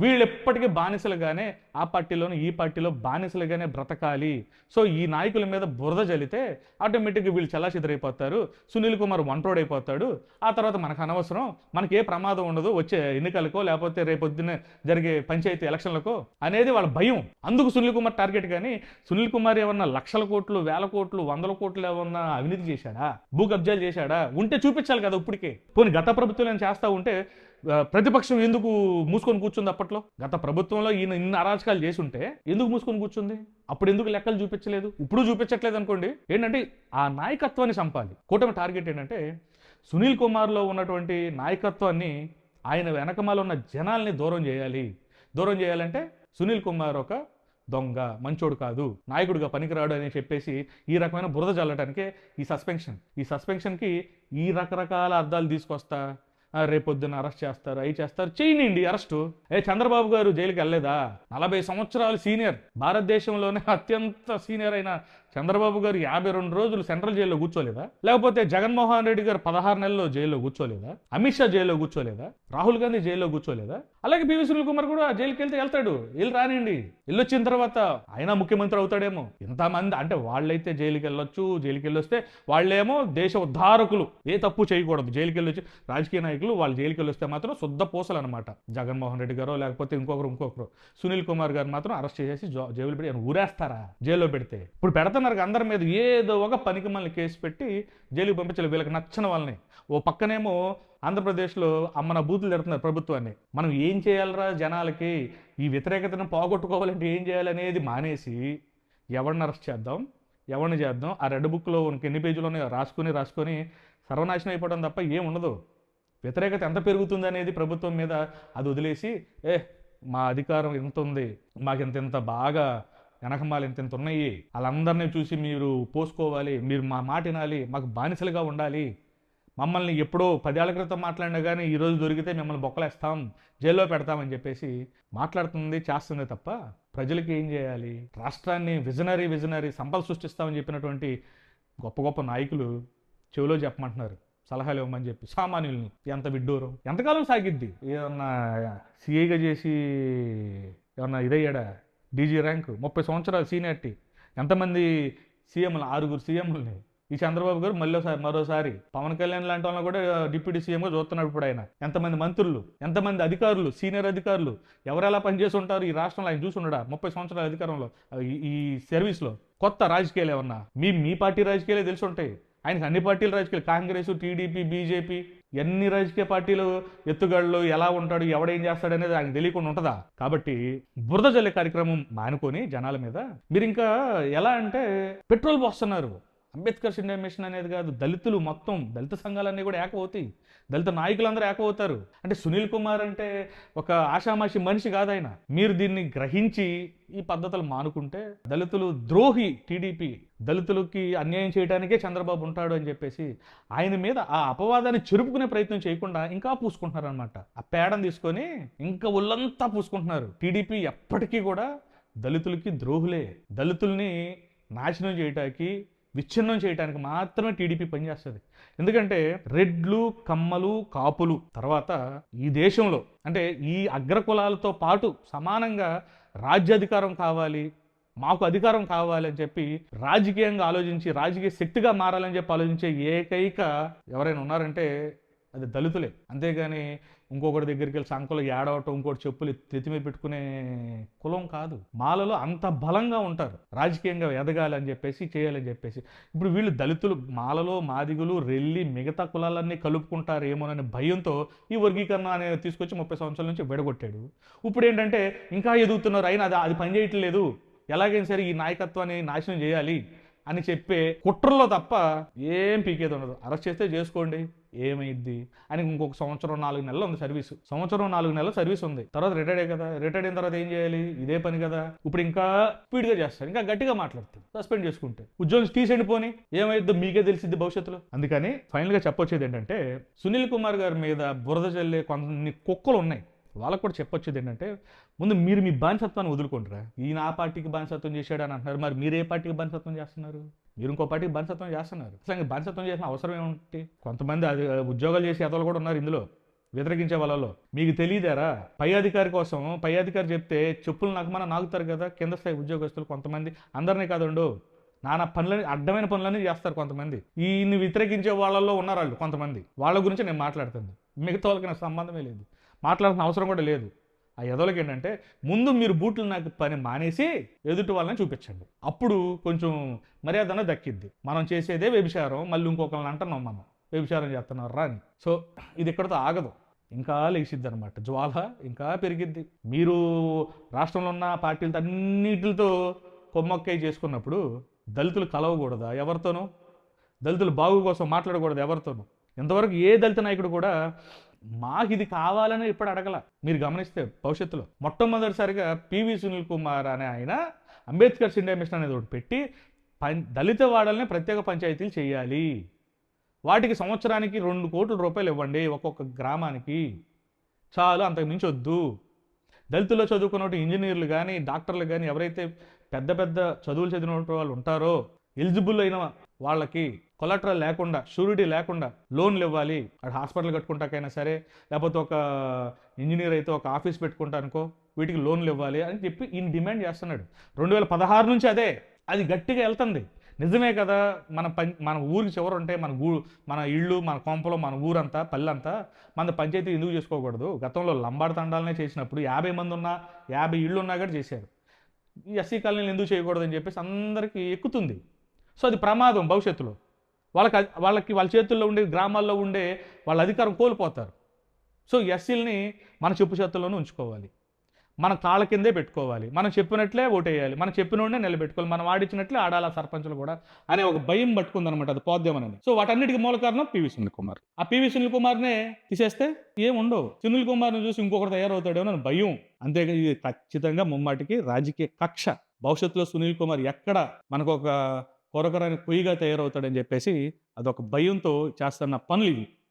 వీళ్ళు ఎప్పటికీ బానిసలుగానే ఆ పార్టీలోనే ఈ పార్టీలో బానిసలుగానే బ్రతకాలి. సో ఈ నాయకుల మీద బురద జల్లితే ఆటోమేటిక్గా వీళ్ళు చెల్లాచెదరైపోతారు. సునీల్ కుమార్ వంటోడైపోతాడు. ఆ తర్వాత మనకు అనవసరం, మనకి ఏ ప్రమాదం ఉండదు వచ్చే ఎన్నికలకో లేకపోతే రేపొద్దున జరిగే పంచాయతీ ఎలక్షన్లకో అనేది వాళ్ళ భయం. అందుకు సునీల్ కుమార్ టార్గెట్. కానీ సునీల్ కుమార్ ఏమన్నా లక్షల కోట్లు, వేల కోట్లు, వందల కోట్లు ఏమన్నా అవినీతి చేశాడా, భూ కబ్జాలు చేశాడా? ఉంటే చూపించాలి కదా. ఇప్పటికే పోనీ గత ప్రభుత్వం చేస్తా ఉంటే ప్రతిపక్షం ఎందుకు మూసుకొని కూర్చుంది? అప్పట్లో గత ప్రభుత్వంలో ఈయన ఇన్ని అరాచకాలు చేసి ఉంటే ఎందుకు మూసుకొని కూర్చుంది? అప్పుడు ఎందుకు లెక్కలు చూపించలేదు? ఇప్పుడు చూపించట్లేదు అనుకోండి. ఏంటంటే ఆ నాయకత్వాన్ని చంపాలి. కూటమి టార్గెట్ ఏంటంటే సునీల్ కుమార్లో ఉన్నటువంటి నాయకత్వాన్ని, ఆయన వెనకమాల ఉన్న జనాల్ని దూరం చేయాలి. దూరం చేయాలంటే సునీల్ కుమార్ ఒక దొంగ, మంచోడు కాదు, నాయకుడిగా పనికిరాడు అని చెప్పేసి ఈ రకమైన బురద చల్లటానికే ఈ సస్పెన్షన్కి ఈ రకరకాల అర్థాలు తీసుకొస్తా. రేపొద్దున అరెస్ట్ చేస్తారు, అవి చేస్తారు, చేయనండి అరెస్టు. చంద్రబాబు గారు జైలుకి వెళ్ళలేదా? 40 సంవత్సరాలు సీనియర్, భారతదేశంలోనే అత్యంత సీనియర్ అయిన చంద్రబాబు గారు 52 రోజులు సెంట్రల్ జైల్లో కూర్చోలేదా? లేకపోతే జగన్మోహన్ రెడ్డి గారు 16 నెలల్లో జైల్లో కూర్చోలేదా? అమిత్ షా జైల్లో కూర్చోలేదా? రాహుల్ గాంధీ జైల్లో కూర్చోలేదా? అలాగే పివి సునీల్ కుమార్ కూడా జైలుకి వెళ్తాడు. వెళ్ళి రానిండి. వెళ్ళొచ్చిన తర్వాత ఆయన ముఖ్యమంత్రి అవుతాడేమో. ఇంతమంది అంటే వాళ్ళైతే జైలుకి వెళ్ళొచ్చు. జైలుకి వెళ్ళొస్తే వాళ్ళేమో దేశ ఉద్ధారకులు, ఏ తప్పు చేయకూడదు. జైలుకి వెళ్ళొచ్చి రాజకీయ నాయకులు వాళ్ళు జైలుకి వెళ్ళొస్తే మాత్రం శుద్ధ పూసలు అనమాట. జగన్మోహన్ రెడ్డి గారో లేకపోతే ఇంకొకరు సునీల్ కుమార్ గారు మాత్రం అరెస్ట్ చేసేసి జైలు పెట్టి ఊరేస్తారా? జైల్లో పెడితే ఇప్పుడు పెడతారు అందరి మీద ఏదో ఒక పనికి మళ్ళీ కేసు పెట్టి జైలుకి పంపించాలి వీళ్ళకి నచ్చిన వాళ్ళని. ఓ పక్కనేమో ఆంధ్రప్రదేశ్లో అమ్మన బూతులు తిడుతున్నారు ప్రభుత్వాన్ని. మనం ఏం చేయాలరా జనాలకి? ఈ వ్యతిరేకతను పోగొట్టుకోవాలంటే ఏం చేయాలనేది మానేసి ఎవరిని అరెస్ట్ చేద్దాం, ఎవరిని చేద్దాం, ఆ రెడ్ బుక్లో ఎన్ని పేజీలోనే రాసుకొని సర్వనాశనం అయిపోవడం తప్ప ఏం ఉండదు. వ్యతిరేకత ఎంత పెరుగుతుంది అనేది ప్రభుత్వం మీద అది వదిలేసి మా అధికారం ఎంత ఉంది, మాకు ఇంత బాగా వెనకమాలు ఇంత ఉన్నాయి, వాళ్ళందరినీ చూసి మీరు పోసుకోవాలి, మీరు మా మాట వినాలి, మాకు బానిసలుగా ఉండాలి, మమ్మల్ని ఎప్పుడో 10 ఏళ్ల క్రితం మాట్లాడినా కానీ ఈరోజు దొరికితే మిమ్మల్ని బొక్కలేస్తాం, జైల్లో పెడతామని చెప్పేసి మాట్లాడుతుంది, చేస్తుంది తప్ప ప్రజలకి ఏం చేయాలి? రాష్ట్రాన్ని విజనరీ సంపద సృష్టిస్తామని చెప్పినటువంటి గొప్ప నాయకులు చెవిలో చెప్పమంటున్నారు, సలహాలు ఇవ్వమని చెప్పి సామాన్యుల్ని. ఎంత విడ్డూరం! ఎంతకాలం సాగిద్ది? ఏమన్నా సిఐగా చేసి ఏమన్నా ఇదయ్యాడా? డీజీ ర్యాంకు, 30 సంవత్సరాలు సీనియారిటీ. ఎంతమంది సీఎంలు? 6 సీఎంలని. ఈ చంద్రబాబు గారు మరోసారి పవన్ కళ్యాణ్ లాంటి వాళ్ళని కూడా డిప్యూటీ సీఎంగా చూస్తున్నాడు ఇప్పుడు ఆయన. ఎంతమంది మంత్రులు, ఎంతమంది అధికారులు, సీనియర్ అధికారులు ఎవరెలా పనిచేసి ఉంటారు ఈ రాష్ట్రంలో? ఆయన చూసున్నాడా 30 సంవత్సరాల అధికారంలో ఈ సర్వీస్లో? కొత్త రాజకీయాలు ఏమన్నా? మీ పార్టీ రాజకీయాలే తెలిసి ఉంటాయి. ఆయనకు అన్ని పార్టీల రాజకీయాలు, కాంగ్రెస్, టీడీపీ, బీజేపీ, ఎన్ని రాజకీయ పార్టీలు ఎత్తుగడలు, ఎలా ఉంటాడు, ఎవడేం చేస్తాడు అనేది ఆయనకు తెలియకుండా ఉంటుందా? కాబట్టి బురద జల్లే కార్యక్రమం మానుకొని జనాల మీద మీరు ఇంకా ఎలా అంటే పెట్రోల్ పోస్తున్నారు. అంబేద్కర్ ఇండియా మిషన్ అనేది కాదు, దళితులు మొత్తం, దళిత సంఘాలన్నీ కూడా ఏకమవుతాయి, దళిత నాయకులందరూ ఏకమవుతారు. అంటే సునీల్ కుమార్ అంటే ఒక ఆషామాషి మనిషి కాదు ఆయన. మీరు దీన్ని గ్రహించి ఈ పద్ధతులు మానుకుంటే దళితులు ద్రోహి టీడీపీ, దళితులకి అన్యాయం చేయడానికే చంద్రబాబు ఉంటాడు అని చెప్పేసి ఆయన మీద ఆ అపవాదాన్ని చెరుపుకునే ప్రయత్నం చేయకుండా ఇంకా పూసుకుంటున్నారు అనమాట. ఆ పేడను తీసుకొని ఇంకా ఒళ్ళంతా పూసుకుంటున్నారు. టీడీపీ ఎప్పటికీ కూడా దళితులకి ద్రోహులే. దళితుల్ని నాశనం చేయటానికి, విచ్ఛిన్నం చేయడానికి మాత్రమే టీడీపీ పనిచేస్తుంది. ఎందుకంటే రెడ్లు, కమ్మలు, కాపులు తర్వాత ఈ దేశంలో అంటే ఈ అగ్రకులాలతో పాటు సమానంగా రాజ్యాధికారం కావాలి, మాకు అధికారం కావాలి అని చెప్పి రాజకీయంగా ఆలోచించి రాజకీయ శక్తిగా మారాలని చెప్పి ఆలోచించే ఏకైక ఎవరైనా ఉన్నారంటే అది దళితులే. అంతేగాని ఇంకొకటి దగ్గరికి వెళ్ళి సంకలో ఏడవటం, ఇంకోటి చెప్పులు ఎత్తి మీద పెట్టుకునే కులం కాదు. మాలలో అంత బలంగా ఉంటారు రాజకీయంగా ఎదగాలి అని చెప్పేసి, చేయాలని చెప్పేసి. ఇప్పుడు వీళ్ళు దళితులు, మాలలో మాదిగులు, రెల్లి, మిగతా కులాలన్నీ కలుపుకుంటారేమోనని భయంతో ఈ వర్గీకరణ అనేది తీసుకొచ్చి 30 సంవత్సరాల నుంచి విడగొట్టాడు. ఇప్పుడు ఏంటంటే ఇంకా ఎదుగుతున్నారు, అయినా అది పనిచేయట్లేదు, ఎలాగైనా సరే ఈ నాయకత్వాన్ని నాశనం చేయాలి అని చెప్పే కుట్రలో తప్ప ఏం పీకేది ఉండదు. అరెస్ట్ చేస్తే చేసుకోండి, ఏమైద్ది అని. ఇంకొక 1-4 నెలలు ఉంది సర్వీసు. 4 నెలల సర్వీస్ ఉంది. తర్వాత రిటైర్డ్ కదా, రిటైర్డ్ అయిన తర్వాత ఏం చేయాలి? ఇదే పని కదా. ఇప్పుడు ఇంకా స్పీడ్గా చేస్తారు, ఇంకా గట్టిగా మాట్లాడతారు. సస్పెండ్ చేసుకుంటే ఉద్యోగం తీసేయండి, పోని ఏమైద్దో మీకే తెలిసిద్ది భవిష్యత్తులో. అందుకని ఫైనల్గా చెప్పొచ్చేది ఏంటంటే సునీల్ కుమార్ గారి మీద బురద జల్లే కొన్ని కుక్కలు ఉన్నాయి. వాళ్ళకు కూడా చెప్పొచ్చేది ఏంటంటే ముందు మీరు మీ బానిసత్వాన్ని వదులుకుంటారా? ఈయన ఆ పార్టీకి బానిసత్వం చేశాడు అని అంటున్నారు, మరి మీరు ఏ పార్టీకి బానిసత్వం చేస్తున్నారు? మీరు ఇంకో పార్టీకి బానిసత్వం చేస్తున్నారు. అసలు బానిసత్వం చేసిన అవసరం ఏమిటి? కొంతమంది అది ఉద్యోగాలు చేసే అతలు కూడా ఉన్నారు ఇందులో. వ్యతిరేకించే వాళ్ళలో. మీకు తెలియదారా? పై అధికారి కోసం పై అధికారి చెప్తే చెప్పులు నకమని నాకుతారు కదా కింద స్థాయి ఉద్యోగస్తులు కొంతమంది. అందరినీ కాదండు, నానా పనులని అడ్డమైన పనులన్నీ చేస్తారు కొంతమంది. ఈయన్ని వ్యతిరేకించే వాళ్ళలో ఉన్నారు వాళ్ళు కొంతమంది. వాళ్ళ గురించి నేను మాట్లాడుతుంది. మిగతా వాళ్ళకి నాకు సంబంధమే లేదు, మాట్లాడాల్సిన అవసరం కూడా లేదు. ఆ ఎదవలకి ఏంటంటే ముందు మీరు బూట్లు నాకు పని మానేసి ఎదుటి వాళ్ళని చూపించండి. అప్పుడు కొంచెం మర్యాదన దక్కిద్ది. మనం చేసేదే వ్యభిచారం, మళ్ళీ ఇంకొకరిని అంటున్నాం మనం వ్యభిచారం చేస్తున్నారు రా అని. సో ఇది ఇక్కడితో ఆగదు, ఇంకా లేచిద్ది అనమాట. జ్వాల ఇంకా పెరిగిద్ది. మీరు రాష్ట్రంలో ఉన్న పార్టీలతో అన్నిటితో కొమ్మక్కై చేసుకున్నప్పుడు దళితులు కలవకూడదా ఎవరితోనూ? దళితులు బాగు కోసం మాట్లాడకూడదు ఎవరితోనూ? ఇంతవరకు ఏ దళిత నాయకుడు కూడా మాకు ఇది కావాలని ఇప్పుడు అడగల. మీరు గమనిస్తే భవిష్యత్తులో మొట్టమొదటిసారిగా పివి సునీల్ కుమార్ అనే ఆయన అంబేద్కర్ ఇండియా మిషన్ అనేది ఒకటి పెట్టి దళిత వాడల్ని ప్రత్యేక పంచాయతీలు చేయాలి, వాటికి సంవత్సరానికి 2 కోట్ల రూపాయలు ఇవ్వండి ఒక్కొక్క గ్రామానికి, చాలు, అంతకు మించి వద్దు. దళితుల్లో చదువుకున్నట్టు ఇంజనీర్లు కానీ డాక్టర్లు కానీ ఎవరైతే పెద్ద పెద్ద చదువులు చదివిన వాళ్ళు ఉంటారో ఎలిజిబుల్ అయిన వాళ్ళకి కొలాటరల్ లేకుండా, షూరిటీ లేకుండా లోన్లు ఇవ్వాలి. అక్కడ హాస్పిటల్ కట్టుకుంటాకైనా సరే, లేకపోతే ఒక ఇంజనీర్ అయితే ఒక ఆఫీస్ పెట్టుకుంటానుకో వీటికి లోన్లు ఇవ్వాలి అని చెప్పి ఈయన డిమాండ్ చేస్తున్నాడు. 2016 నుంచి అది గట్టిగా వెళ్తుంది. నిజమే కదా, మన ఊరికి చివర ఉంటే మన ఇళ్ళు, మన కొంపలో, మన ఊరంతా పల్లెంతా మన పంచాయతీ ఎందుకు చేసుకోకూడదు? గతంలో లంబాడి తండాలనే చేసినప్పుడు 50 మంది ఉన్నా 50 ఇళ్ళు ఉన్నా కూడా చేశారు. ఈ ఎస్సీ కాలనీలు ఎందుకు చేయకూడదని చెప్పేసి అందరికీ ఎక్కుతుంది. సో అది ప్రమాదం భవిష్యత్తులో. వాళ్ళకి వాళ్ళ చేతుల్లో ఉండే, గ్రామాల్లో ఉండే వాళ్ళ అధికారం కోల్పోతారు. సో ఎస్సీలని మన చెప్పు చేతుల్లోనే ఉంచుకోవాలి, మన కాళ్ళ కిందే పెట్టుకోవాలి, మనం చెప్పినట్లే ఓటేయాలి, మనం చెప్పినోడే నిలబెట్టుకోవాలి, మనం ఆడించినట్లే ఆడాల సర్పంచులు కూడా అనే ఒక భయం పట్టుకుందనమాట. అది పోద్దామని. సో వాటన్నిటికీ మూల కారణం పివి సునీల్ కుమార్. ఆ పివి సునీల్ కుమార్నే తీసేస్తే ఏముండవు. సునీల్ కుమార్ని చూసి ఇంకొకటి తయారవుతాడేమో అని భయం. అంతేగా, ఇది ఖచ్చితంగా ముమ్మాటికి రాజకీయ కక్ష. భవిష్యత్తులో సునీల్ కుమార్ ఎక్కడ మనకు ఒక కొరకరాని పొయ్యిగా తయారవుతాడని చెప్పేసి అదొక భయంతో చేస్తున్న పనులు ఇవి.